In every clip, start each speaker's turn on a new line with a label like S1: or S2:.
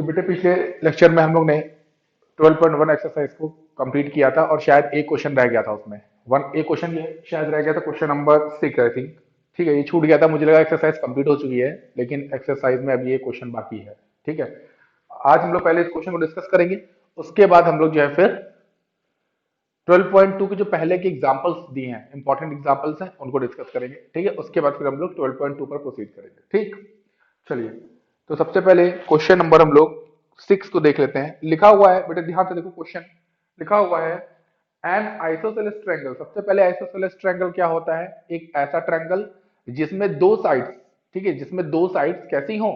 S1: बेटे पिछले लेक्चर में हम लोग ने 12.1 एक्सरसाइज को कंप्लीट किया था और शायद एक क्वेश्चन रह गया था उसमें। वन एक क्वेश्चन ये शायद रह गया था, क्वेश्चन नंबर 6 आई थिंक। ठीक है, ये छूट गया था, मुझे लगा एक्सरसाइज कंप्लीट हो चुकी है, लेकिन एक्सरसाइज में अभी ये क्वेश्चन बाकी है। ठीक है, आज हम लोग पहले इस क्वेश्चन को डिस्कस करेंगे, उसके बाद हम लोग जो है फिर 12.2 के जो पहले के एग्जांपल्स दिए हैं, इंपॉर्टेंट एग्जांपल्स हैं, उनको डिस्कस करेंगे। ठीक है, उसके बाद फिर हम लोग 12.2 पर प्रोसीड करेंगे। ठीक, चलिए। तो सबसे पहले क्वेश्चन नंबर हम लोग 6 को देख लेते हैं। लिखा हुआ है बेटे, ध्यान से देखो, क्वेश्चन लिखा हुआ है एन आइसोसेलेस ट्रायंगल। सबसे पहले आइसोसेलेस ट्रायंगल क्या होता है? एक ऐसा ट्रायंगल जिसमें दो साइड्स, ठीक है, जिसमें दो साइड्स कैसी हो?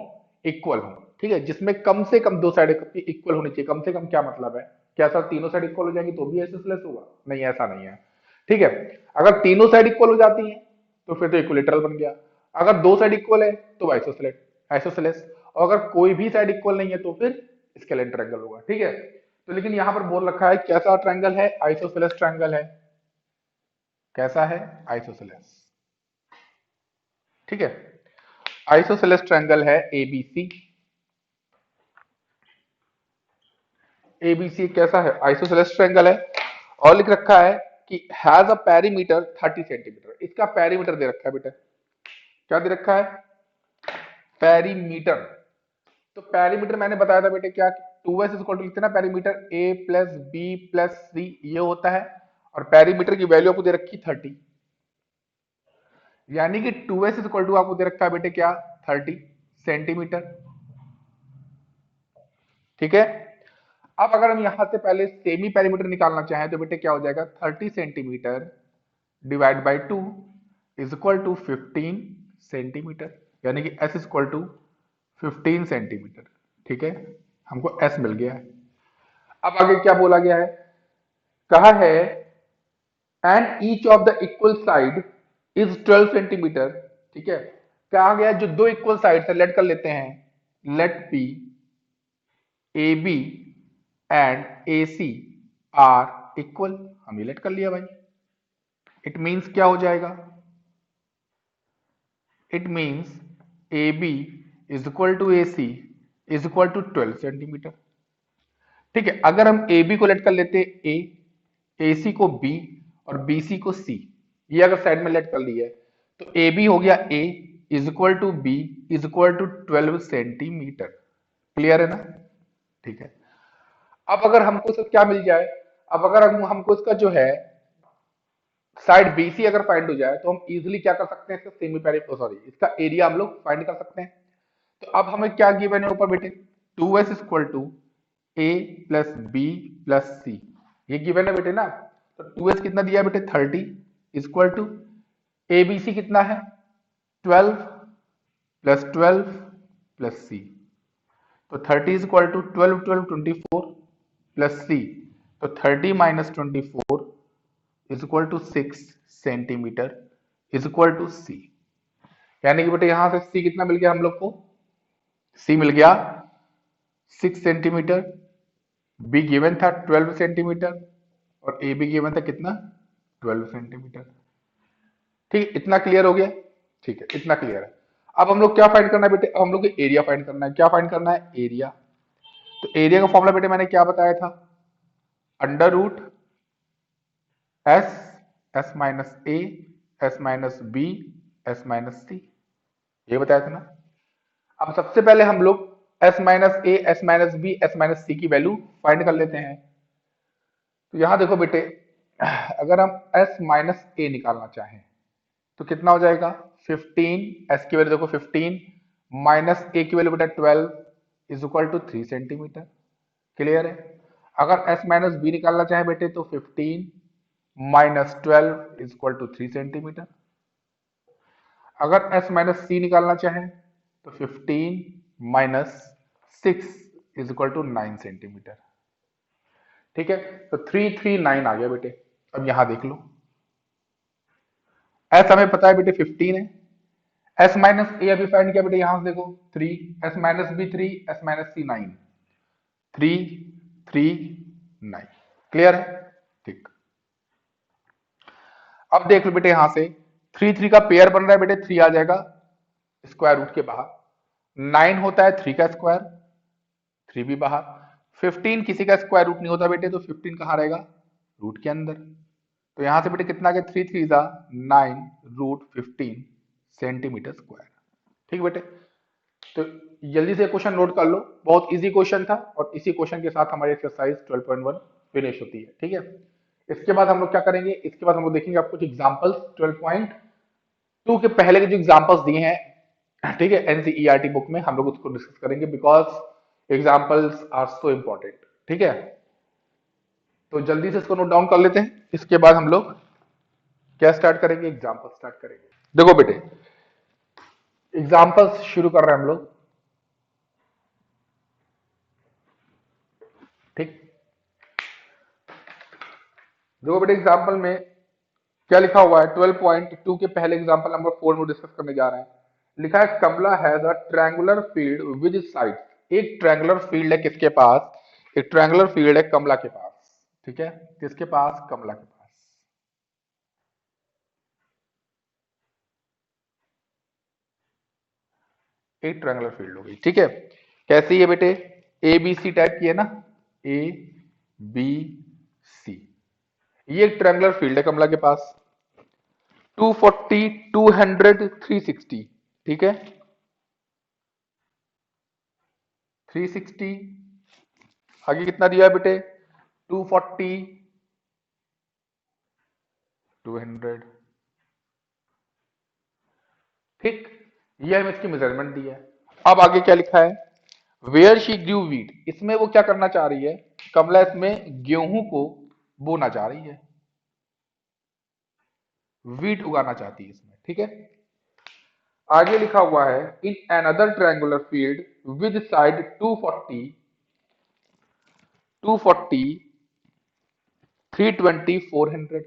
S1: इक्वल हो। ठीक है, जिसमें कम से कम दो साइड इक्वल होनी चाहिए। कम से कम क्या मतलब है? क्या सर तीनों साइड इक्वल हो जाएंगी तो भी आइसोसेलेस होगा? नहीं, ऐसा नहीं है। ठीक है, अगर तीनों साइड इक्वल हो जाती है तो फिर तो इक्विलेटरल बन गया। अगर दो साइड इक्वल है तो आइसोसेलेस। और अगर कोई भी साइड इक्वल नहीं है तो फिर स्केलेन ट्रायंगल होगा। ठीक है, तो लेकिन यहां पर बोल रखा है कैसा ट्रायंगल है? आइसोसेलेस ट्रायंगल है। कैसा है? आइसोसेलेस। ठीक है, आइसोसेलेस ट्रायंगल है एबीसी। एबीसी कैसा है? आइसोसेलेस ट्रायंगल है। और लिख रखा है कि हैज अ पेरीमीटर 30 सेंटीमीटर। इसका पेरीमीटर दे रखा है बेटा। क्या दे रखा है? पेरीमीटर। तो पेरीमीटर मैंने बताया था बेटे क्या, 2s इक्वल टू लिखते हैं ना, perimeter a plus B plus C ये होता है। और पेरीमीटर की वैल्यू आपको दे रखी 30, यानी कि 2s इक्वल टू आपको दे रखा है बेटे क्या? 30 सेंटीमीटर। ठीक है, अब अगर हम यहां से पहले सेमी पेरीमीटर निकालना चाहें तो बेटे क्या हो जाएगा? 30 centimetre divide by 2 is equal to 15 centimetre, यानी कि s इक्वल टू 15 सेंटीमीटर। ठीक है, हमको s मिल गया है। अब आगे क्या बोला गया है? कहा है and each of the equal side is 12 centimetre. ठीक है, कहा गया जो दो इक्वल साइड है, लेट कर लेते हैं, let P A B and A C are equal. हम ये लेट कर लिया भाई। इट मीन्स क्या हो जाएगा? It means A B is equal to A C is equal to 12 centimetre. ठीक है, अगर हम ए बी को लेट कर लेते ए, ए सी को बी और बी सी को सी, ये अगर साइड में लेट कर लिया है तो ए बी हो गया A is equal to B is equal to 12 centimetre. Clear है ना? ठीक है, अब अगर हमको इसका क्या मिल जाए? अब अगर हमको इसका जो है साइड बीसी अगर फाइंड हो जाए तो हम इजीली क्या कर सकते हैं? इसका सेमी पेरिमीटर, सॉरी, इसका एरिया हम लोग फाइंड कर सकते हैं। तो अब हमें क्या गिवन है ऊपर बेटे? 2s equal to A plus B plus C, ये गिवन है बेटे ना। तो 2s कितना दिया बेटे? 30 equal to A B C कितना है? 12 प्लस 12 प्लस सी। तो 30 इक्वल टू 12 12 24 प्लस सी। तो 30 minus 24 is equal to 6 centimetre is equal to C. यानी कि बेटे यहां से सी कितना मिल गया हम लोग को? सी मिल गया 6 सेंटीमीटर, बी गिवन था 12 सेंटीमीटर और ए बी गिवन था कितना? 12 सेंटीमीटर। ठीक है, इतना क्लियर हो गया? ठीक है, इतना क्लियर है। अब हम लोग क्या फाइंड करना है बेटे? अब हम लोग को एरिया फाइंड करना है। क्या फाइंड करना है? एरिया। तो एरिया का फॉर्मूला बेटे मैंने क्या बताया था? Under root S, S minus A, S minus B, S minus C, ये बताया था ना। अब सबसे पहले हम लोग S minus A, S minus B, S minus C की वैल्यू फाइंड कर लेते हैं। तो यहां देखो बेटे, अगर हम एस माइनस ए निकालना चाहें तो कितना हो जाएगा? 15, एस की वैल्यू देखो 15 माइनस ए की वैल्यू बेटा 12 is equal to 3 centimetre. Clear है? अगर एस माइनस बी निकालना चाहे बेटे तो 15 minus 12 is equal to 3 centimetre. अगर एस माइनस सी निकालना चाहे तो 15 minus 6 is equal to 9 centimetre. ठीक है, तो 339 आ गया बेटे। अब यहां देख लो, एस हमें पता है बेटे 15 है। एस माइनस ए अभी फाइंड किया बेटे, यहां से देखो 3, S minus B 3, S minus C 9, 3 3 9। Clear है? ठीक, अब देख लो बेटे, यहां से 3 3 का पेयर बन रहा है बेटे, 3 आ जाएगा स्क्वायर रूट के बाहर। 9 होता है 3 का स्क्वायर, 3 भी बाहर। 15 किसी का स्क्वायर रूट नहीं होता बेटे, तो 15 कहाँ रहेगा, रूट के अंदर। तो यहां से बेटे कितना आ गया, 3 3 जा 9 रूट 15 सेंटीमीटर स्क्वायर। ठीक बेटे, तो जल्दी से क्वेश्चन नोट कर लो, बहुत इजी क्वेश्चन था, और इसी क्वेश्चन के साथ हमारी एक्सरसाइज 12.1 फिनिश होती है। ठीक है, इसके बाद हम लोग क्या करेंगे, इसके बाद हम लोग देखेंगे आप कुछ एग्जांपल्स 12.2 के पहले के जो एग्जांपल्स दिए हैं, ठीक है, एनसीईआरटी बुक में हम लोग उसको डिस्कस करेंगे, because examples are so important. ठीक है, तो जल्दी से इसको नोट डाउन कर लेते हैं, इसके बाद हम लोग क्या स्टार्ट करेंगे, एग्जांपल स्टार्ट करेंगे। देखो बेटे, एग्जांपल्स शुरू कर रहे हैं हम लोग। ठीक, देखो बेटे एग्जांपल में क्या लिखा हुआ है, 12.2 के पहले एग्जांपल नंबर 4 में डिस्कस करने जा रहे हैं। लिखा है Kamala has a triangular field with sides. एक ट्रायंगुलर फील्ड है किसके पास, एक ट्रायंगुलर फील्ड है कमला के पास। ठीक है, किसके पास, कमला के पास। एक ट्रायंगुलर फील्ड हो गई। ठीक है, कैसी है बेटे, ए बी सी टाइप की है ना, ए बी सी, ये एक ट्रायंगुलर फील्ड है कमला के पास। 240 200 360, ठीक है, 360, आगे कितना दिया है बेटे, 240 200। ठीक, ये हमें इसकी मेजरमेंट दी है। अब आगे क्या लिखा है, वेयर शी ग्रू वीट, इसमें वो क्या करना चाह रही है, कमला इसमें गेहूं को बोना चाह रही है, वीट उगाना चाहती है इसमें। ठीक है, आगे लिखा हुआ है in another triangular field with side 240 240 320 400।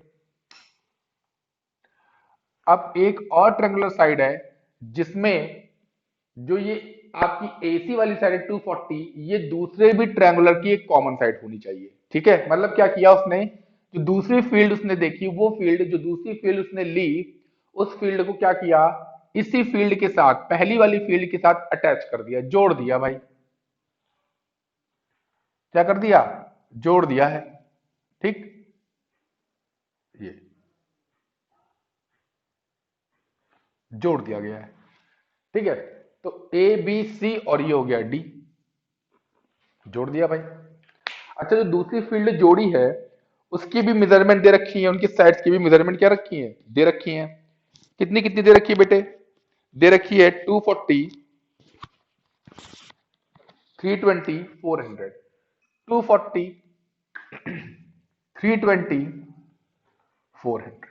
S1: अब एक और ट्रायंगुलर साइड है जिसमें जो ये आपकी एसी वाली साइड है 240, ये दूसरे भी ट्रायंगुलर की एक कॉमन साइड होनी चाहिए। ठीक है, मतलब क्या किया उसने, जो दूसरी फील्ड उसने देखी, वो फील्ड जो दूसरी फील्ड उसने ली, उस फील्ड को क्या किया, इसी फील्ड के साथ पहली वाली फील्ड के साथ अटैच कर दिया, जोड़ दिया भाई। क्या कर दिया, जोड़ दिया है। ठीक, ये जोड़ दिया गया है। ठीक है, तो ए बी सी और ये हो गया डी, जोड़ दिया भाई। अच्छा, जो दूसरी फील्ड जोड़ी है उसकी भी मेजरमेंट दे रखी है, उनकी साइड्स की भी मेजरमेंट क्या रखी है, दे रखी है। कितनी कितनी दे रखी है बेटे, दे रखी है 240 320 400। 240 320 400।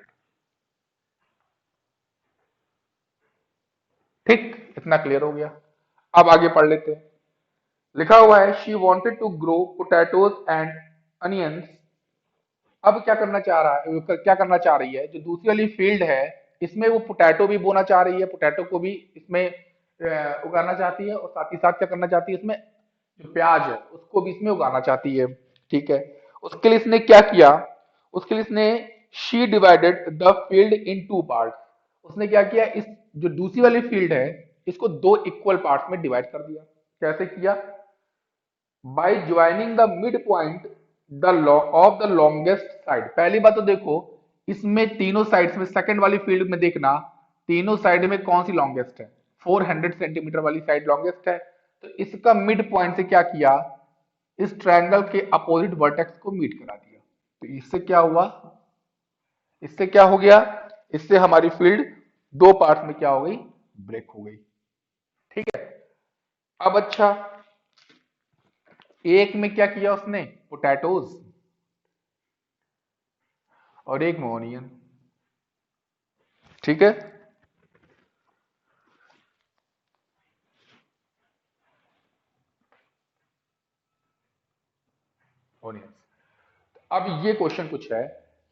S1: ठीक, इतना क्लियर हो गया। अब आगे पढ़ लेते हैं। लिखा हुआ है she wanted to grow potatoes and onions. अब क्या करना चाह रहा है, क्या करना चाह रही है, जो दूसरी वाली फील्ड है इसमें वो पोटैटो भी बोना चाह रही है, पोटैटो को भी इसमें उगाना चाहती है, और साथ ही साथ क्या करना चाहती है, इसमें जो प्याज है उसको भी इसमें उगाना चाहती है। ठीक है, उसके लिए इसने क्या किया, उसके लिए इसने she divided the field in two part. उसने क्या किया, इस जो दूसरी वाली फील्ड है इसको दो इक्वल पार्ट में डिवाइड कर दिया। कैसे किया, by joining the mid point the of the longest side. पहली बात तो देखो, इसमें तीनों साइड्स में सेकंड वाली फील्ड में देखना, तीनों साइड में कौन सी लॉन्गेस्ट है, 400 सेंटीमीटर वाली साइड लॉन्गेस्ट है। तो इसका मिड पॉइंट से क्या किया, इस ट्रायंगल के अपोजिट वर्टेक्स को मीट करा दिया। तो इससे क्या हुआ, इससे क्या हो गया, इससे हमारी फील्ड दो पार्ट में क्या हो गई, ब्रेक हो गई। ठीक है, अब अच्छा, एक में क्या किया उसने, पोटैटोज, और एक में ऑनियन। ठीक है, ऑनियन। अब ये क्वेश्चन कुछ है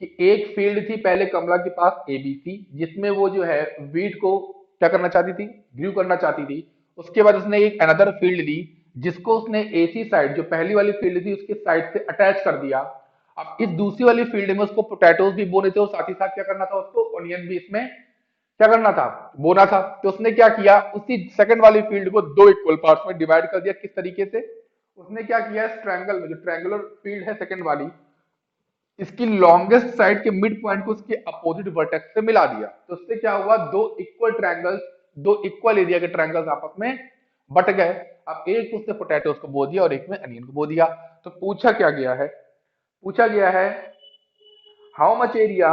S1: कि एक फील्ड थी पहले कमला के पास एबीसी, जिसमें वो जो है वीट को क्या करना चाहती थी, ग्रू करना चाहती थी। उसके बाद उसने एक अनदर फील्ड ली, जिसको उसने एसी साइड, जो पहली वाली फील्ड थी उसके साइड से अटैच कर दिया। अब इस दूसरी वाली फील्ड में उसको पोटैटोज भी बोने थे, और साथ ही साथ क्या करना था, उसको ऑनियन भी इसमें क्या करना था, बोना था। तो उसने क्या किया, उसी सेकंड वाली फील्ड को दो इक्वल पार्ट्स में डिवाइड कर दिया। किस तरीके से, उसने क्या किया, इस ट्रायंगल में जो ट्रायंगुलर फील्ड है सेकंड वाली, इसकी लॉन्गेस्ट साइड के मिड पॉइंट को उसके अपोजिट वर्टेक्स से मिला दिया। तो उससे क्या हुआ, दो इक्वल ट्रायंगल्स, दो इक्वल एरिया के ट्रायंगल्स आपस में बट गए। अब एक उसने पोटैटोस को बो दिया और एक में अनियन को बो दिया। तो पूछा क्या गया है, पूछा गया है how much area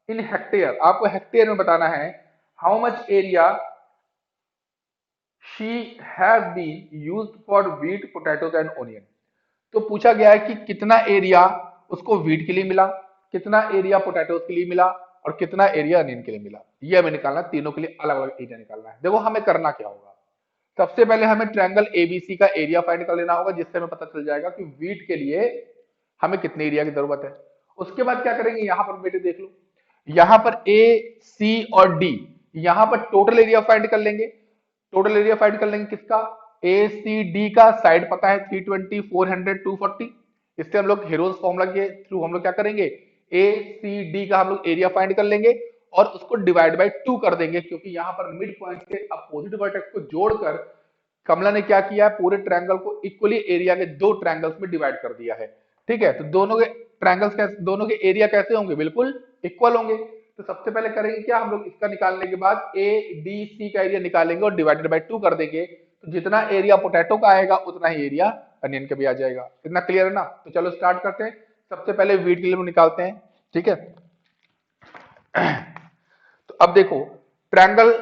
S1: in hectare, आपको हेक्टेयर में बताना है, how much area she has been used for wheat potatoes and onion. तो पूछा गया है कि कितना एरिया उसको व्हीट के लिए मिला, कितना एरिया पोटैटोज के लिए मिला और कितना एरिया अनियन के लिए मिला। ये हमें निकालना, तीनों के लिए अलग अलग एरिया निकालना है। देखो हमें करना क्या होगा, सबसे पहले हमें ट्रायंगल एबीसी का एरिया फाइंड कर लेना होगा, जिससे हमें पता चल जाएगा कि व्हीट के लिए हमें कितने एरिया की जरूरत है। उसके बाद क्या करेंगे, यहां पर बेटे देख लो, यहां पर ए सी और डी, यहां पर टोटल एरिया फाइंड कर लेंगे। टोटल एरिया फाइंड कर लेंगे किसका, ए सी डी का। साइड पता है 320, 400, 240। इससे हम लोग हेरोज फॉर्मूला के थ्रू हम लोग क्या करेंगे, ए सी डी का हम लोग एरिया फाइंड कर लेंगे और उसको डिवाइड बाय 2 कर देंगे, क्योंकि यहां पर मिड पॉइंट से अपोजिट वर्टेक्स को जोड़कर कमला ने क्या किया है, पूरे ट्रायंगल को इक्वली एरिया के दो ट्रायंगल्स में डिवाइड कर दिया है। ठीक है, तो दोनों के ट्रायंगल्स कैसे, दोनों के एरिया कैसे होंगे, बिल्कुल इक्वल होंगे। तो सबसे पहले करेंगे क्या, हम लोग इसका निकालने के बाद ए डी सी का एरिया निकालेंगे और डिवाइडेड बाय 2 कर देंगे। तो जितना एरिया पोटैटो का आएगा उतना ही एरिया अनियन का भी आ जाएगा। इतना क्लियर है ना। तो चलो स्टार्ट करते हैं। सबसे पहले व्हीट के लिए निकालते हैं। ठीक है, तो अब देखो ट्रायंगल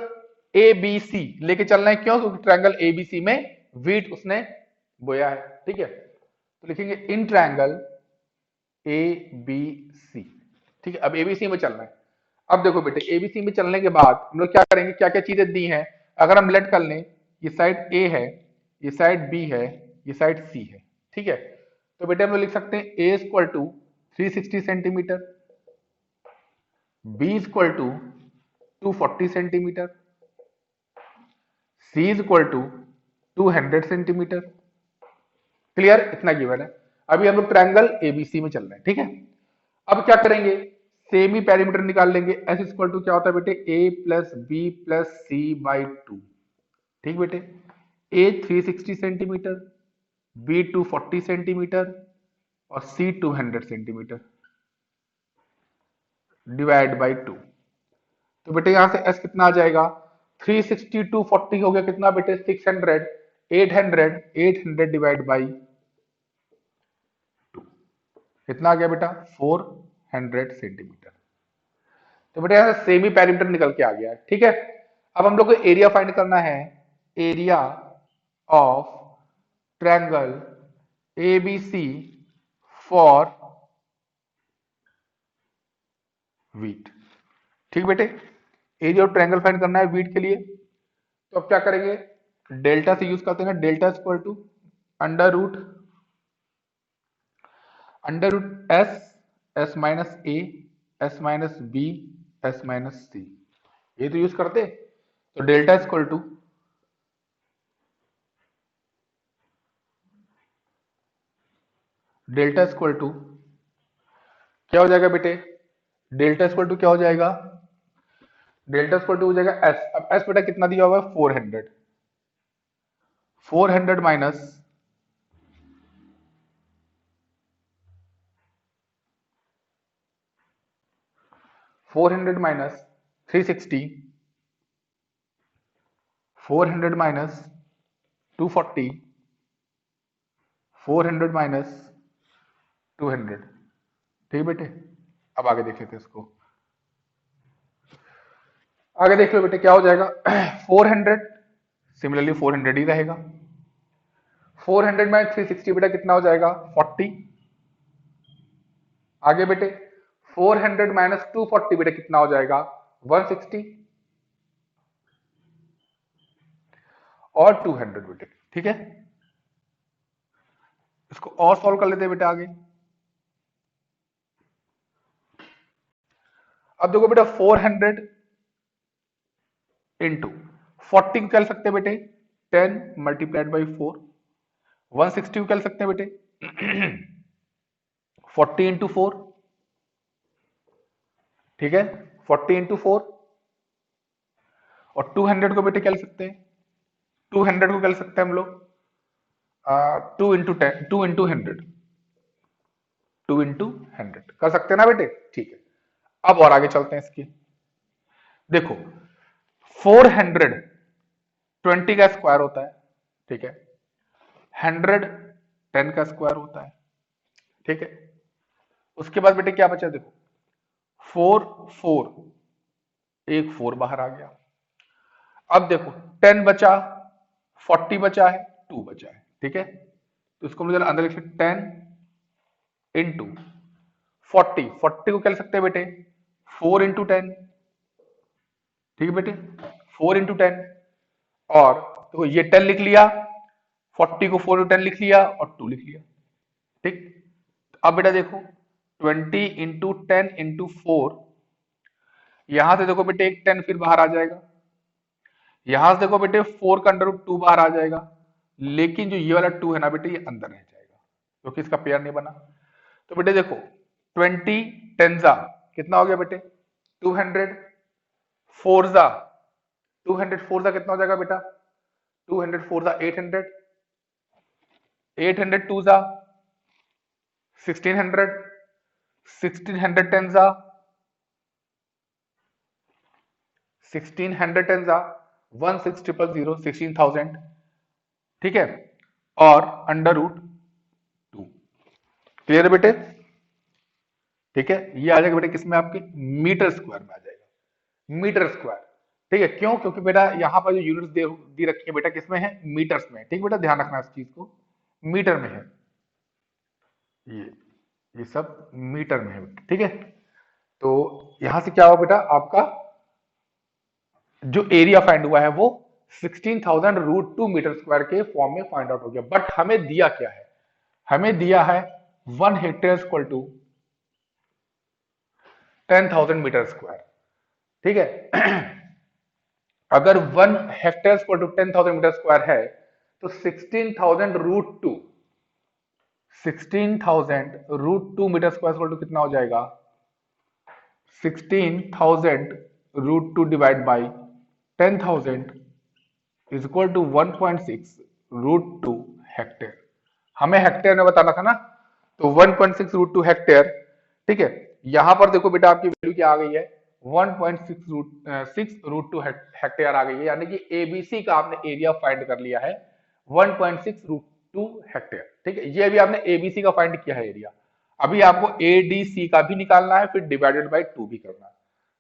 S1: ए बी सी लेके चलना है, क्यों, क्योंकि ट्रायंगल ए बी सी में व्हीट उसने बोया है। ठीक है, तो लिखेंगे इन ट्रायंगल ए बी सी। ठीक है, अब एबीसी में चलना है। अब देखो बेटे एबीसी में चलने के बाद हम लोग क्या करेंगे, क्या क्या चीजें दी हैं, अगर हम लेट कर लें, ये साइड ए है, ये साइड बी है, ये साइड सी है। ठीक है, तो बेटे हम लोग लिख सकते हैं A equal to 360 centimetre, B equal to 240 centimetre, C is equal to 200 centimetre. Clear, इतना गिवन है। अभी हम लोग ट्रायंगल एबीसी में चल रहे हैं। ठीक है, अब क्या करेंगे, सेमी पेरीमीटर निकाल लेंगे। एस इक्वल टू क्या होता है बेटे, A plus B plus C by 2। ठीक बेटे, ए 360 सेंटीमीटर, बी 240 सेंटीमीटर और सी 200 सेंटीमीटर डिवाइड बाई 2। तो बेटे यहां से एस कितना आ जाएगा, 360 240 हो गया कितना बेटे, 600, 800, 800 डिवाइड बाई 2 कितना आ गया बेटा, 400 सेंटीमीटर। तो बेटा यहां से सेमी पेरीमीटर निकल के आ गया है। ठीक है, अब हम लोग को एरिया फाइंड करना है, area of triangle ABC for wheat. ठीक बेटे, एरिया ऑफ ट्रायंगल फाइंड करना है व्हीट के लिए। तो अब क्या करेंगे, डेल्टा से यूज करते हैं ना, delta equal to under root, under root S, S minus A, S minus B, S minus C, ये तो यूज करते। तो delta equal to delta equal to क्या हो जाएगा बेटे, डेल्टा इक्वल टू क्या हो जाएगा, डेल्टा इक्वल टू हो जाएगा एस। अब एस बेटा कितना दिया हुआ है, 400, 400 माइनस 400 माइनस 360, 400 माइनस 240, 400 माइनस 200। ठीक बेटे, अब आगे देख लेते हैं इसको। आगे देख लो बेटे क्या हो जाएगा, 400 सिमिलरली 400 ही रहेगा। 400 माइनस 360 बेटा कितना हो जाएगा, 40। आगे बेटे 400 माइनस 240 बेटा कितना हो जाएगा, 160 और 200 बेटे। ठीक है, इसको और सॉल्व कर लेते हैं बेटा आगे। अब देखो बेटा 400 इंटू 40 को क्या लिख सकते हैं बेटे, 10 मल्टीप्लाइड बाई 4। 160 को क्या लिख सकते हैं बेटे, 40 इंटू 4। ठीक है, 40 इंटू 4। और 200 को बेटे क्या लिख सकते हैं, 200 को क्या लिख सकते हैं हम लोग, 2 into 100, 2 into 100 कर सकते हैं ना बेटे। ठीक है, अब और आगे चलते हैं इसकी। देखो 420 का स्क्वायर होता है, ठीक है, 110 का स्क्वायर होता है, ठीक है। उसके बाद बेटे क्या बचा, देखो 4 4, एक 4 बाहर आ गया। अब देखो 10 बचा, 40 बचा है, 2 बचा है, ठीक है। तो इसको हम लोग अंदर लिख सकते 10 into 40, 40 को क्या लिख सकते हैं बेटे 4 into 10, ठीक है बेटे 4 into 10। और देखो ये 10 लिख लिया, 40 को 4 into 10 लिख लिया और 2 लिख लिया, ठीक। अब बेटा देखो 20 into 10 into 4, यहां से देखो बेटे एक 10 फिर बाहर आ जाएगा, यहां से देखो बेटे 4 का √2 बाहर आ जाएगा, लेकिन जो ये वाला 2 है ना बेटे ये अंदर रह जाएगा क्योंकि इसका पेयर नहीं बना। तो बेटे देखो 20 10 कितना हो गया बेटे 200, 4 कितना हो जाएगा बेटा 200 800, 800 2 1600, 1600 10 1610 16,000 16,000, ठीक है, और √2। क्लियर है बेटे, ठीक है। ये आ जाएगा बेटे किसमें आपके मीटर स्क्वायर में आ जाएगा, मीटर स्क्वायर, ठीक है। क्यों, क्योंकि बेटा यहाँ पर जो यूनिट्स दी रखी है बेटा किसमें है मीटर्स में, ठीक बेटा ध्यान रखना इस चीज को, मीटर में है ये ये सब मीटर में है बेटा, ठीक है। तो यहां से क्या हुआ बेटा आपका जो एरिया फाइंड हुआ है वो 16,000 √2 मीटर स्क्वायर के फॉर्म में फाइंड आउट हो गया। बट हमें दिया क्या है, हमें दिया है 1 hectare equal to 10,000 metre square, ठीक है। अगर 1 hectare equal to 10,000 metre square है तो 16,000 √2 मीटर स्क्वायर इक्वल टू कितना हो जाएगा 16,000 √2 divide by 10,000 is equal to 1.6 √2 hectare. हमें हेक्टेयर में बताना था ना, तो 1.6 √2 हेक्टेयर, ठीक है। यहां पर देखो बेटा आपकी वैल्यू क्या आ गई है 1.6 √2 हेक्टेयर आ गई है, यानी कि एबीसी का आपने एरिया फाइंड कर लिया है 1.6 √2 हेक्टेयर, ठीक है। ये अभी आपने एबीसी का फाइंड किया है एरिया, अभी आपको एडीसी का भी निकालना है, फिर डिवाइडेड बाई 2 भी करना है।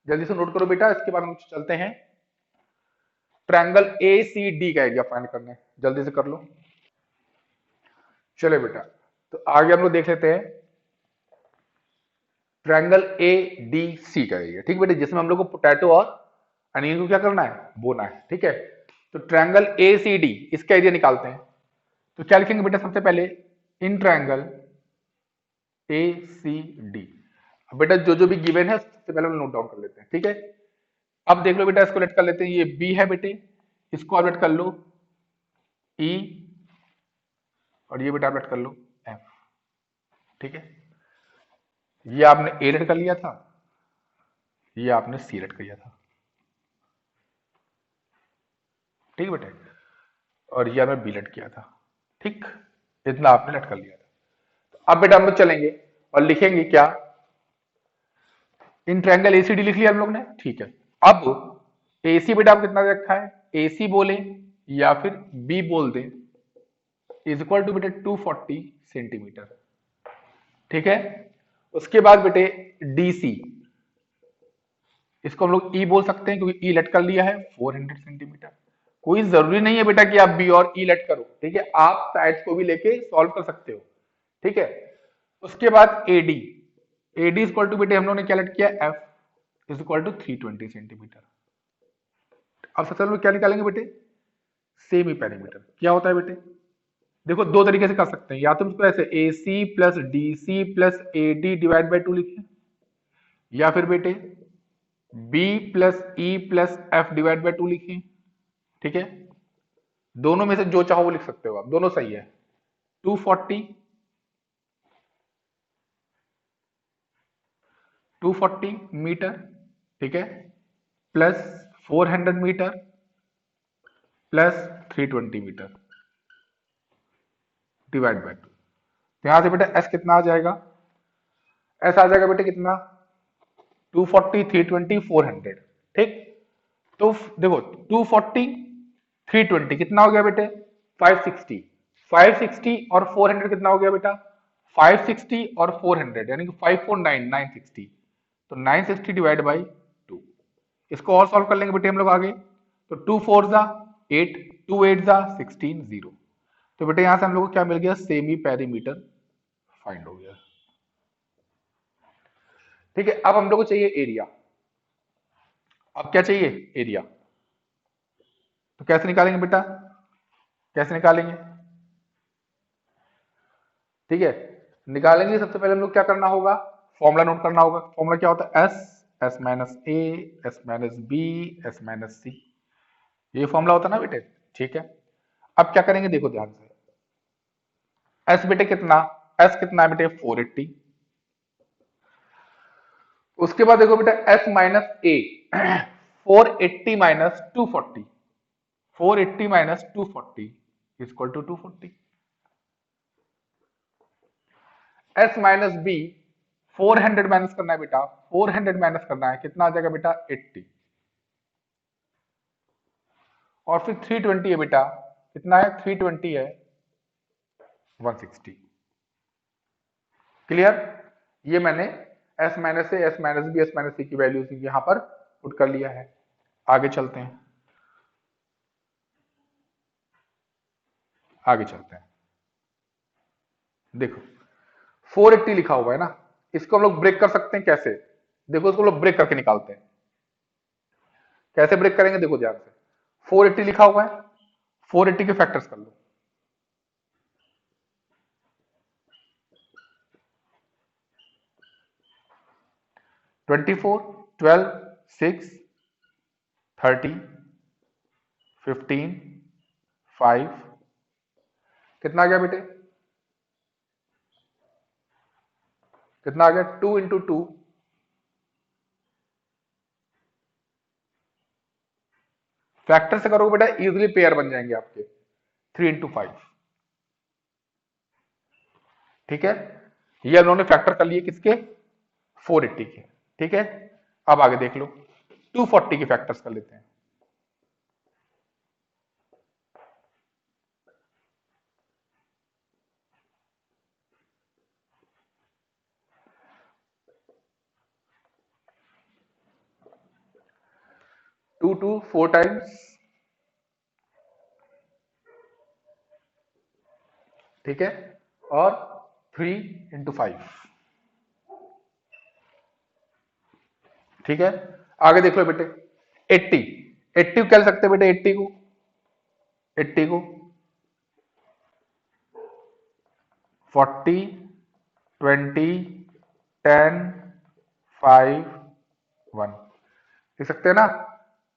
S1: जल्दी से नोट करो बेटा, इसके बाद हम चलते हैं ट्रायंगल ए सी डी का एरिया फाइंड करने, जल्दी से कर लो। चले बेटा, तो आगे हम लोग देख लेते हैं ट्रायंगल ए डी सी का एरिया, ठीक बेटा, जिसमें हम लोग को पोटैटो और अनियन को क्या करना है बोना है, ठीक है। तो ट्रायंगल ए सी डी इसका एरिया निकालते हैं। तो क्या लिखेंगे बेटा सबसे पहले in triangle A C D. बेटा जो जो भी गिवन है सबसे पहले हम नोट डाउन कर लेते हैं, ठीक है। अब देख लो बेटा, इसको लेट कर लेते हैं, ये बी है बेटे, इसको आप लेट कर लो ई, और ये बेटा आप लेट कर लो एफ, ठीक है। ये आपने ए लेट कर लिया था, ये आपने सी लेट कर लिया था, ठीक बेटे, और ये आपने बी लेट किया था, ठीक, इतना आपने लेट कर लिया था। अब बेटा हम लोग चलेंगे और लिखेंगे क्या इन ट्रायंगल एसीडी लिख लिया हम लोग ने, ठीक है। अब एसी बेटा आप कितना रखा है, एसी बोले या फिर बी बोल दें, इज इक्वल टू बेटे 240 सेंटीमीटर, ठीक है। उसके बाद बेटे डीसी, इसको हम लोग ई बोल सकते हैं क्योंकि ई लेट कर लिया है 400 सेंटीमीटर। कोई जरूरी नहीं है बेटा कि आप बी और ई लेट करो, ठीक है, आप साइड्स को भी लेके सॉल्व कर सकते हो, ठीक है। उसके बाद A D, A D is equal to बेटे हम लोग ने क्या लेट किया F is equal to 320 centimetre. अब सबसे पहले क्या निकालेंगे बेटे सेमी पेरीमीटर, क्या होता है बेटे, देखो दो तरीके से कर सकते हैं, या तो इसको ऐसे A C plus D C plus A D divide by 2 लिखिए, या फिर बेटे B plus E plus F divide by 2 लिखिए, ठीक है। दोनों में से जो चाहो वो लिख सकते हो आप, दोनों सही है। 240 240 मीटर, ठीक है, plus 400 metre plus 320 metre, divide by 2। तो यहां से बेटा एस कितना आ जाएगा, एस आ जाएगा बेटे कितना 240, 320, 400। ठीक, तो देखो 240, 320 कितना हो गया बेटे 560, 560 और 400 कितना हो गया बेटा 560 और 400 यानी कि 549, 960। तो 960 डिवाइड बाई 2। इसको और सॉल्व कर लेंगे बेटे हम लोग आगे। तो 2 4 जा 8, 2 8 जा 16, 0। तो बेटे यहां से हम लोग को क्या मिल गया, सेमी पेरीमीटर फाइंड हो गया। ठीक है, अब हम लोग को चाहिए एरिया। अब क्या चाहिए, एरिया। तो कैसे निकालेंगे बेटा, कैसे निकालेंगे, ठीक है, निकालेंगे सबसे पहले हम लोग क्या करना होगा, फॉर्मूला नोट करना होगा। फॉर्मूला क्या होता है, S minus A, S minus B, S minus C, ये फॉर्मूला होता है ना बेटे। ठीक है, अब क्या करेंगे देखो ध्यान से, एस बेटे कितना, एस कितना है बेटे 480। उसके बाद देखो बेटा S minus A 480 minus 240, 480 minus 240 equal to 240। S minus B 400 minus करना है बेटा, 400 माइनस करना है, कितना आ जाएगा बेटा 80। और फिर 320 है बेटा, कितना है 320 है 160। क्लियर, ये मैंने S minus A, S minus B, S minus C की वैल्यूज यहां पर पुट कर लिया है। आगे चलते हैं, आगे चलते हैं। देखो 480 लिखा हुआ है ना, इसको हम लोग ब्रेक कर सकते हैं कैसे, देखो इसको हम लोग ब्रेक करके निकालते हैं। कैसे ब्रेक करेंगे देखो ध्यान से, 480 लिखा हुआ है, 480 के फैक्टर्स कर लो। 24, 12, 6, 30, 15, 5, कितना आ गया बेटे, कितना आ गया 2 इंटू 2, फैक्टर से करोगे बेटा इजिली पेयर बन जाएंगे आपके, 3 इंटू 5। ठीक है, ये हम लोगों ने फैक्टर कर लिए किसके, 480 के। ठीक है, अब आगे देख लो 240 के फैक्टर्स कर लेते हैं। टू 4 टाइम्स, ठीक है, और 3 इंटू 5। ठीक है, आगे देख लो बेटे 80, 80 को कह सकते हैं बेटे 80 को, 80 को 40, 20, 10, 5, 1 लिख सकते हैं ना।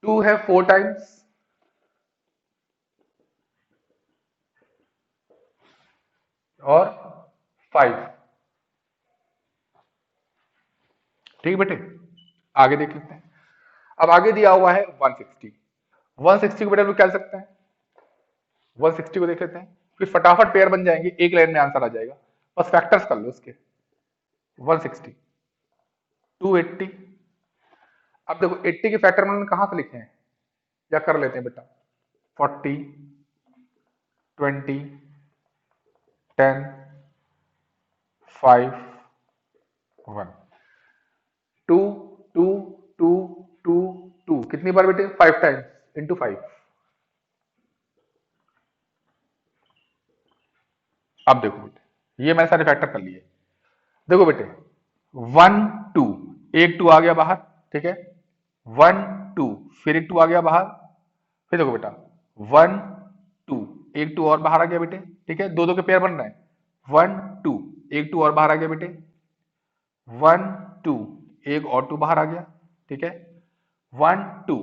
S1: 2 है 4 टाइम्स, और 5। ठीक बेटे, आगे देख लेते हैं। अब आगे दिया हुआ है 160, 160 को बेटा हम क्या लिख सकते हैं, 160 को देख लेते हैं, फिर फटाफट पेयर बन जाएंगे, एक लाइन में आंसर आ जाएगा, बस फैक्टर्स कर लो उसके। 160, 280, अब देखो 80 के फैक्टर मैंने कहां से लिखे हैं, या कर लेते हैं बेटा 40, 20, 10, 5, 1, 2, 2, 2, 2, 2 कितनी बार बेटे 5 टाइम्स इंटू 5। अब देखो बेटे ये मैंने सारे फैक्टर कर लिए, देखो बेटे 1 2, एक 2 आ गया बाहर, ठीक है, 1 2 फिर एक 2 आ गया बाहर, फिर देखो बेटा 1 2 एक 2 और बाहर आ गया बेटे, ठीक है, दो दो के पेयर बन रहे हैं, 1 2 एक 2 और बाहर आ गया बेटे, 1 2 एक और 2 बाहर आ गया, ठीक है, 1 2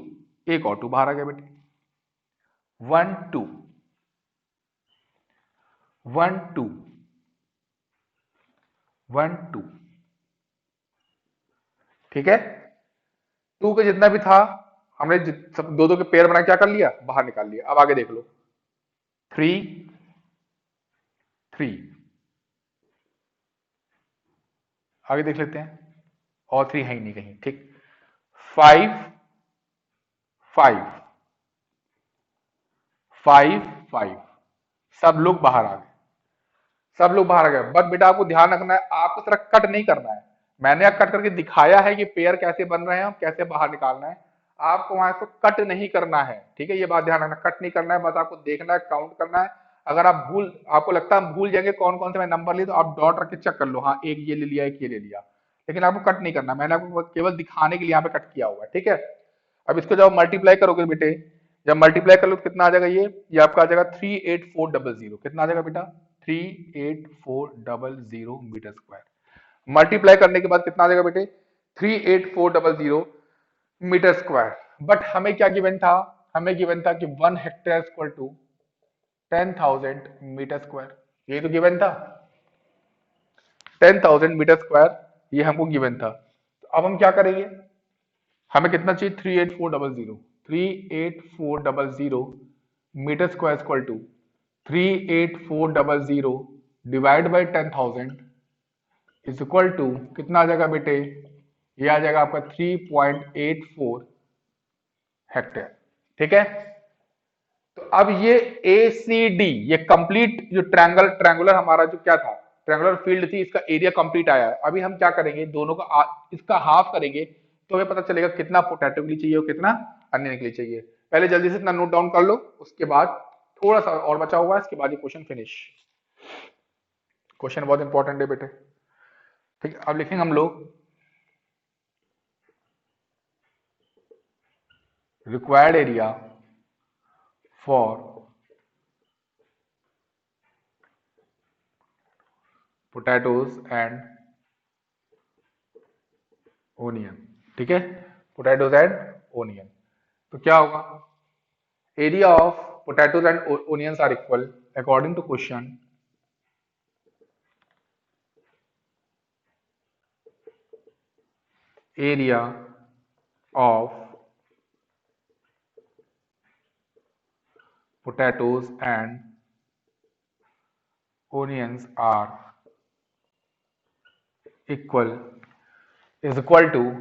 S1: एक और 2 बाहर आ गया बेटे, 1 2 1 2 1 2, ठीक है, 2 का जितना भी था हमने सब दो दो के पेयर बना क्या कर लिया, बाहर निकाल लिया। अब आगे देख लो 3 3, आगे देख लेते हैं, और 3 है ही नहीं कहीं, ठीक। 5 5 5 5, सब लोग बाहर आ गए, सब लोग बाहर आ गए। बट बेटा आपको ध्यान रखना है, आपको तरह कट नहीं करना है। मैंने अब कट करके दिखाया है कि पेयर कैसे बन रहे हैं और कैसे बाहर निकालना है। आपको वहां से कट नहीं करना है, ठीक है, ये बात ध्यान रखना, कट नहीं करना है, बस आपको देखना है, काउंट करना है। अगर आपको लगता है हम भूल जाएंगे कौन कौन से मैं नंबर लिए, तो आप डॉट रख के चेक कर लो, हाँ एक ये ले लिया, एक ये ले लिया, लेकिन आपको कट नहीं करना। मैंने आपको केवल दिखाने के लिए यहाँ पे कट किया हुआ है, ठीक है। अब इसको जब मल्टीप्लाई करोगे बेटे, जब मल्टीप्लाई कर लो तो कितना आ जाएगा, ये आपका आ जाएगा 38400, कितना आ जाएगा बेटा, 38400 मीटर स्क्वायर। मल्टीप्लाई करने के बाद कितना आ जाएगा बेटे, 38400 मीटर स्क्वायर। बट हमें क्या गिवन था, हमें गिवन था कि 1 hectare equal to 10,000 metre square, ये तो गिवन था, 10,000 मीटर स्क्वायर, ये हमको गिवन था। तो अब हम क्या करेंगे, हमें कितना चाहिए, 38400 metre square equal to 38400 divide by 10,000 is equal to कितना आ जाएगा बेटे, ये आ जाएगा आपका 3.84 हेक्टेयर, ठीक है। तो अब ये ए सी डी, ये कंप्लीट जो ट्रायंगुलर हमारा जो क्या था, ट्रायंगुलर फील्ड थी, इसका एरिया कंप्लीट आया है। अभी हम क्या करेंगे, दोनों का इसका हाफ करेंगे, तो हमें पता चलेगा कितना पोटैटो के लिए चाहिए और कितना अन्य के लिए चाहिए। पहले जल्दी से इतना नोट डाउन कर लो, उसके बाद थोड़ा सा और बचा हुआ है, इसके बाद ये क्वेश्चन फिनिश। क्वेश्चन बहुत इंपॉर्टेंट है बेटे, ठीक है। अब लिखेंगे हम लोग, required area for potatoes and onion, ठीक है, पोटैटोज एंड ओनियन। तो क्या होगा, area of potatoes and onions are equal according to question, area of potatoes and onions are equal is equal to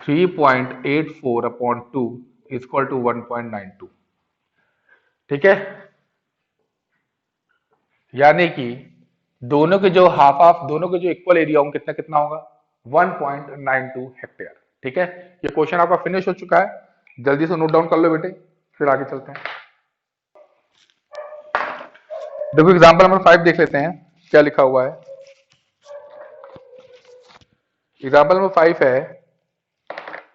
S1: 3.84 upon 2 is equal to 1.92, ठीक है। यानी कि दोनों के जो हाफ हाफ, दोनों के जो इक्वल एरिया होंगे, कितना कितना होगा, 1.92 हेक्टेयर, ठीक है। ये क्वेश्चन आपका फिनिश हो चुका है, जल्दी से नोट डाउन कर लो बेटे, फिर आगे चलते हैं। देखो एग्जांपल नंबर 5 देख लेते हैं क्या लिखा हुआ है। एग्जांपल नंबर 5 है,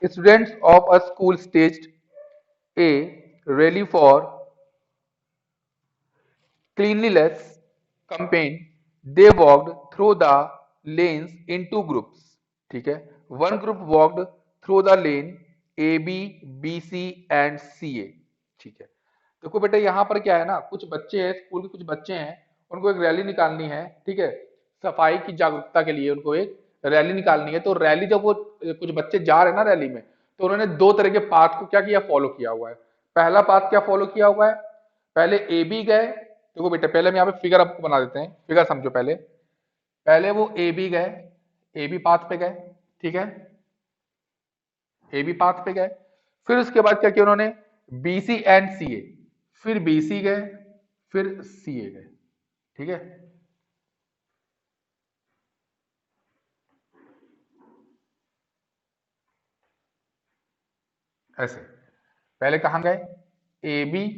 S1: students of a school staged A rally for cleanliness campaign. They walked through the lanes in 2 groups, ठीक है। One group walked through the lane A B B C and C A, ठीक है। देखो बेटा यहाँ पर क्या है ना, कुछ बच्चे हैं, स्कूल के कुछ बच्चे हैं, उनको एक रैली निकालनी है, ठीक है, सफाई की जागरूकता के लिए उनको एक रैली निकालनी है। तो रैली जब वो कुछ बच्चे जा रहे हैं ना रैली में, तो उन्होंने 2 तरह के पाथ को क्या किया, फॉलो किया हुआ है। पहला पाथ क्या फॉलो किया हुआ है, पहले ए बी गए, देखो बेटा पहले हम यहाँ पे फिगर आपको बना देते हैं, फिगर समझो। पहले पहले वो ए बी गए, ए बी पाथ पे गए, ठीक है, ए बी पाथ पे गए। फिर उसके बाद क्या किया उन्होंने, बी सी एंड सी ए, फिर बी सी गए, फिर सी ए गए, ठीक है। ऐसे पहले कहां गए, ए बी,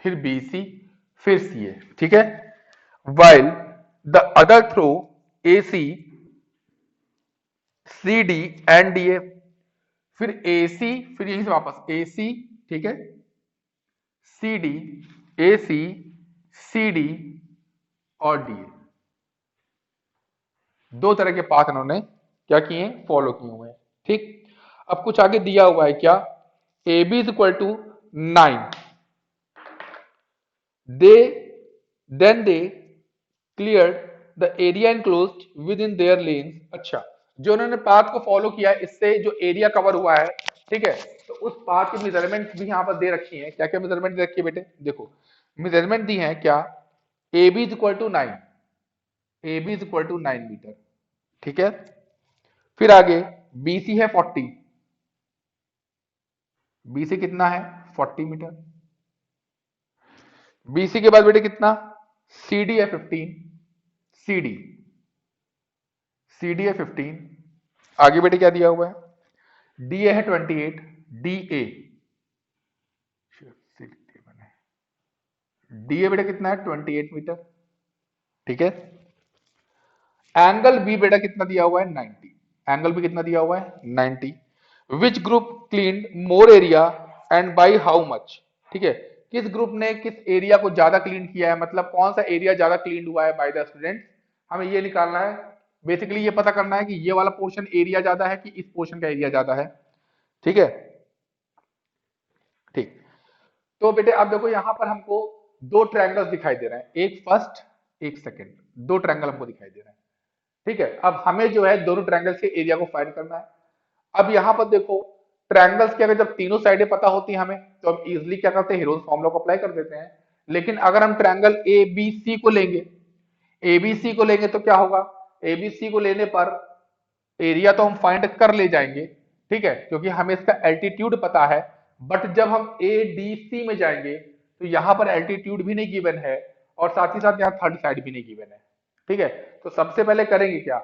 S1: फिर बी सी, फिर सी ए, ठीक है। While the other throw A C C D and D A, फिर ए सी, फिर यहीं से वापस ए सी, ठीक है, सी डी, ए सी, सी डी और डी ए, 2 तरह के पाथ इन्होंने क्या किए, फॉलो किए हुए हैं, ठीक। अब कुछ आगे दिया हुआ है क्या, A B is equal to 9, they then they clear the area enclosed within their lens. अच्छा, जो उन्होंने पाथ को फॉलो किया है, इससे जो एरिया कवर हुआ है, ठीक है, तो उस पाथ की मेजरमेंट भी यहाँ पर दे रखी है। क्या क्या मेजरमेंट दे रखी है बेटे, देखो मेजरमेंट दी है क्या, A B is equal to 9, A B is equal to 9 metre. ठीक है, फिर आगे बी सी है 40, बी सी कितना है 40 मीटर। बी सी के बाद बेटे कितना, सी डी है 15, सी डी, सी डी है 15। आगे बेटे क्या दिया हुआ है, डी ए है 28, डी ए, डी ए बेटा कितना है 28 मीटर। ठीक है, एंगल बी बेटा कितना दिया हुआ है 90, एंगल बी कितना दिया हुआ है 90। Which group clean more area and by how much. ठीक है, किस ग्रुप ने किस एरिया को ज्यादा क्लीन किया है, मतलब कौन सा एरिया ज्यादा क्लीन हुआ है बाय द स्टूडेंट, हमें ये निकालना है। बेसिकली ये पता करना है कि ये वाला पोर्शन एरिया ज्यादा है कि इस पोर्शन का एरिया ज्यादा है। ठीक है, ठीक। तो बेटे अब देखो यहां पर हमको दो ट्रायंगल्स दिखाई दे रहे हैं, एक फर्स्ट एक सेकंड, दो ट्रायंगल हमको दिखाई दे रहे हैं। ठीक है, अब हमें जो है दोनों ट्रायंगल्स के एरिया को फाइंड करना है। अब यहां पर देखो ट्रायंगल्स के अगर जब तीनों साइडें पता होती हैं हमें, तो हम इजिली क्या करते हैं, हीरोज फॉर्मूला को अप्लाई कर देते हैं। लेकिन अगर हम ट्रायंगल ए बी सी को लेंगे, एबीसी को लेंगे तो क्या होगा, एबीसी को लेने पर एरिया तो हम फाइंड कर ले जाएंगे, ठीक है, क्योंकि हमें इसका एल्टीट्यूड पता है। बट जब हम ए डी सी में जाएंगे तो यहां पर एल्टीट्यूड भी नहीं गिवन है और साथ ही साथ यहाँ थर्ड साइड भी नहीं गिवन है। ठीक है, तो सबसे पहले करेंगे क्या,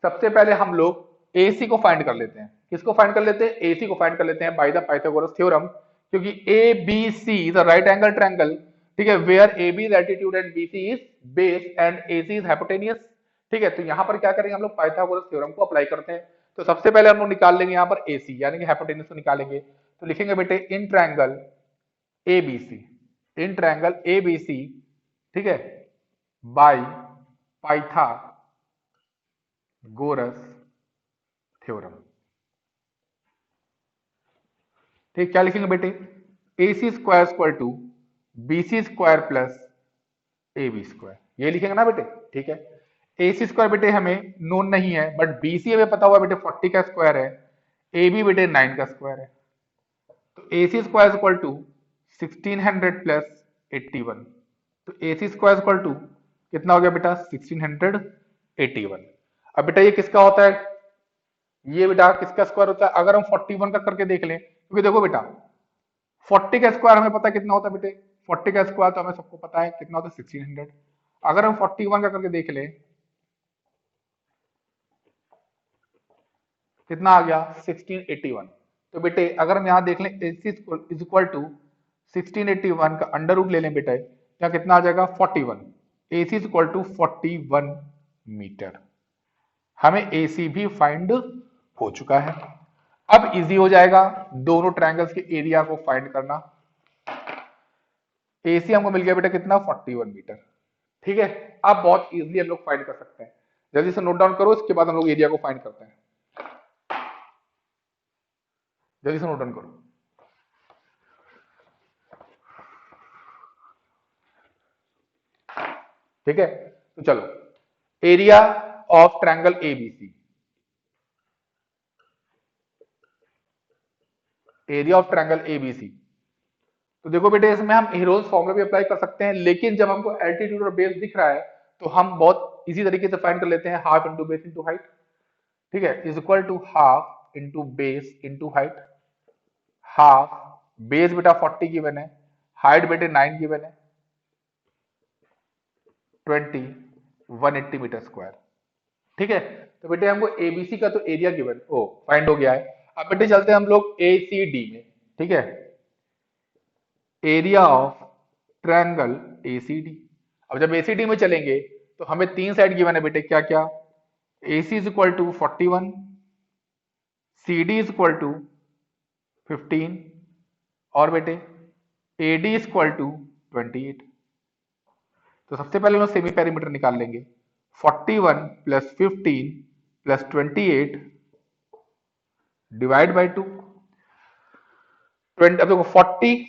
S1: सबसे पहले हम लोग ए सी को फाइंड कर लेते हैं। किसको फाइंड कर लेते हैं, ए सी को फाइंड कर लेते हैं बाय द पाइथागोरस थ्योरम, क्योंकि A B C is a right angle triangle. ठीक है, where A B is altitude and B C is base and A C is hypotenuse. ठीक है, तो यहां पर क्या करेंगे हम लोग, पाइथागोरस थ्योरम को अप्लाई करते हैं। तो सबसे पहले हम लोग निकाल लेंगे यहाँ पर AC यानी कि हाइपोटेनस को निकालेंगे। तो लिखेंगे बेटे in triangle ABC, in triangle ABC, ठीक है, बाय पाइथागोरस थ्योरम। ठीक, क्या लिखेंगे बेटे, AC square equal to BC square plus AB square, ये लिखेंगे ना बेटे। ठीक है, AC स्क्वायर बेटे हमें नोन नहीं है, बट BC हमें पता हुआ बेटे 40 का स्क्वायर है, AB बेटे 9 का स्क्वायर है। तो AC square equal to 1600 plus 81, तो AC स्क्वायर इक्वल टू कितना हो गया बेटा 1681। अब बेटा ये किसका होता है, ये बेटा किसका स्क्वायर होता है, अगर हम 41 का करके देख लें, क्योंकि देखो बेटा 40 का स्क्वायर हमें पता है कितना होता है बेटे, 40 का स्क्वायर तो हमें सबको पता है कितना होता है 1600। अगर हम 41 का करके देख लें कितना आ गया 1681। तो बेटे अगर हम यहां देख लें AC इज इक्वल टू 1681 का अंडर रूट ले लें बेटे, क्या कितना आ जाएगा 41, AC is equal to 41 metre. हमें AC भी फाइंड हो चुका है। अब इजी हो जाएगा दोनों ट्रायंगल्स के एरिया को फाइंड करना। AC हमको मिल गया बेटा कितना 41 मीटर। ठीक है, अब बहुत इजीली हम लोग फाइंड कर सकते हैं। जल्दी से नोट डाउन करो, इसके बाद हम लोग एरिया को फाइंड करते हैं। जल्दी से नोट डाउन करो। ठीक है, तो चलो area of triangle ABC, area of triangle ABC. तो देखो बेटे इसमें हम हीरोज फॉर्मूला भी अप्लाई कर सकते हैं, लेकिन जब हमको एल्टीट्यूड और बेस दिख रहा है तो हम बहुत इजी तरीके से फाइंड कर लेते हैं, half into base into height. ठीक है, is equal to half into base into height. Half, base बेटा 40 गिवन है, हाइट बेटे 9 गिवन है, 20 180 मीटर स्क्वायर। ठीक है, तो बेटे हमको एबीसी का तो एरिया गिवन ओ फाइंड हो गया है। अब बेटे चलते हैं हम लोग एसीडी में। ठीक है, एरिया ऑफ ट्रायंगल एसीडी। अब जब एसीडी में चलेंगे तो हमें तीन साइड गिवन है बेटे, क्या क्या, AC is equal to 41, CD is equal to 15 और बेटे AD इज इक्वल टू 28। तो सबसे पहले हम लोग सेमी पेरीमीटर निकाल लेंगे, 41 प्लस 15 प्लस 28 डिवाइड बाई 2। 20, अब देखो 40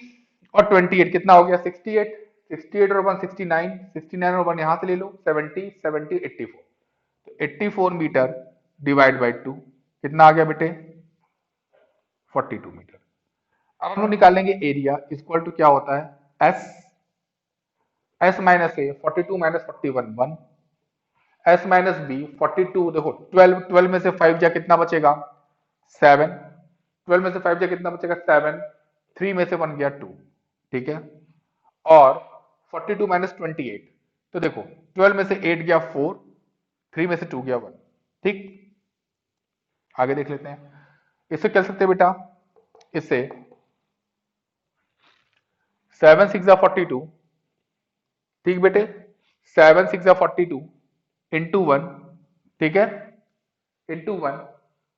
S1: और 28 कितना हो गया 68, 68 और 1 69, 69 और 1 यहां से ले लो 70, 70 84, तो 84 मीटर डिवाइड बाई 2 कितना आ गया बेटे 42 मीटर। अब हम लोग निकालेंगे एरिया इक्वल टू क्या होता है S, S माइनस ए, 42 माइनस 41 1, s माइनस बी 42, देखो 12, 12 में से 5 जा कितना बचेगा 7, 12 में से 5 जा कितना बचेगा 7, 3 में से 1 गया 2, ठीक है। और 42 माइनस 28, तो देखो 12 में से 8 गया 4, 3 में से 2 गया 1, ठीक। आगे देख लेते हैं, इससे क्या कर सकते हैं बेटा, इससे 7 6 जा 42, ठीक बेटे, 7 6 जा 42 इंटू 1, ठीक है, इंटू 1।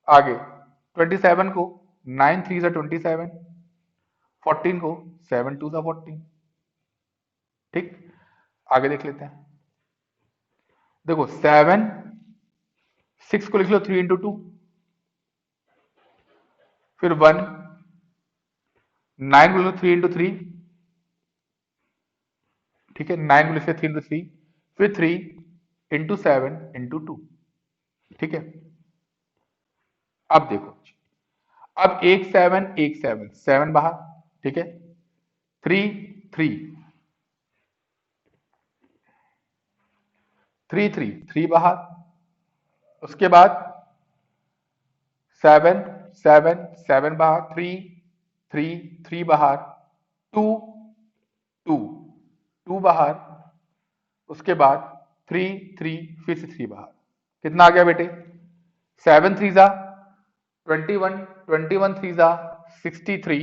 S1: आगे 27 को 9 3 जा 27, 14 को 7 2 जा 14, ठीक। आगे देख लेते हैं, देखो 7 6 को लिख लो 3 इंटू 2, फिर 1 9 को लिख लो 3 इंटू 3, ठीक है, 9 को लिख लो 3 इंटू 3, फिर 3 इंटू 7 इंटू 2, ठीक है। अब देखो, अब एक 7 7 बाहर, ठीक है, 3 3 3 3 3 बाहर, उसके बाद 7 7 7 बाहर, 3 3 3 बाहर, 2 2 2 बाहर, उसके बाद 3 3 फिर से 3 बाहर, कितना आ गया बेटे, 7 3 जा 21, 21 3 जा 63,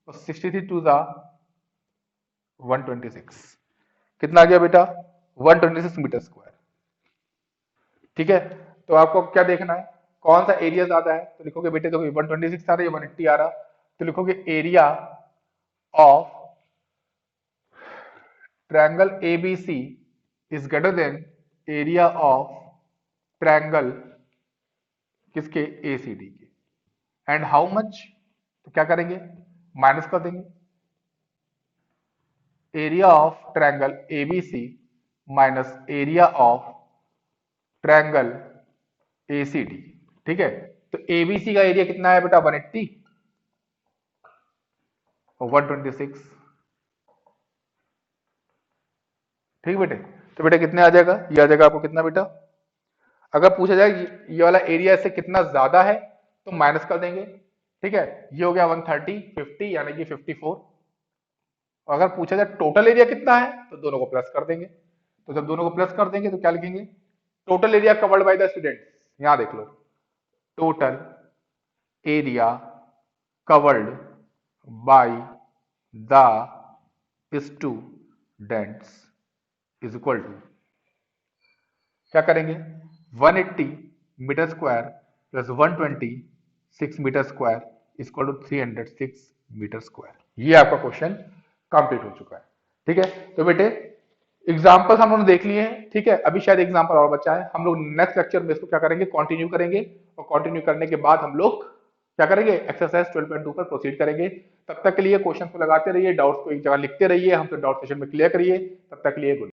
S1: और 63 2 जा 126, कितना आ गया बेटा 126 मीटर स्क्वायर, ठीक है। तो आपको क्या देखना है, कौन सा एरिया ज्यादा है, तो लिखोगे बेटे, देखो 126 आ रहा है, 180 आ रहा, तो लिखोगे area of triangle ABC is greater than area of triangle किसके ACD के, एंड हाउ मच, तो क्या करेंगे माइनस कर देंगे, area of triangle ABC minus area of triangle ACD, ठीक है। तो ABC का एरिया कितना है बेटा 180 और 126, ठीक बेटे। तो बेटा कितने आ जाएगा, ये आ जाएगा आपको कितना बेटा, अगर पूछा जाए ये वाला एरिया से कितना ज्यादा है तो माइनस कर देंगे, ठीक है, ये हो गया 130 50 यानी कि 54। अगर पूछा जाए टोटल एरिया कितना है तो दोनों को प्लस कर देंगे, तो जब दोनों को प्लस कर देंगे तो क्या लिखेंगे, total area covered by the student, यहां देख लो, total area covered by the students is equal to, क्या करेंगे 180 metre square plus 126 metre square equal to 306 metre square. ये आपका क्वेश्चन कंप्लीट हो चुका है, ठीक है। तो बेटे एग्जाम्पल्स हम लोग देख लिए हैं, ठीक है, अभी शायद एग्जाम्पल और बचा है, हम लोग नेक्स्ट लेक्चर में इसको क्या करेंगे कंटिन्यू करेंगे, और कंटिन्यू करने के बाद हम लोग क्या करेंगे एक्सरसाइज 12.2 पर प्रोसीड करेंगे। तब तक के लिए क्वेश्चन को लगाते रहिए, डाउट्स को एक जगह लिखते रहिए, हमसे डाउट सेशन में क्लियर करिए, तब तक के लिए गुड।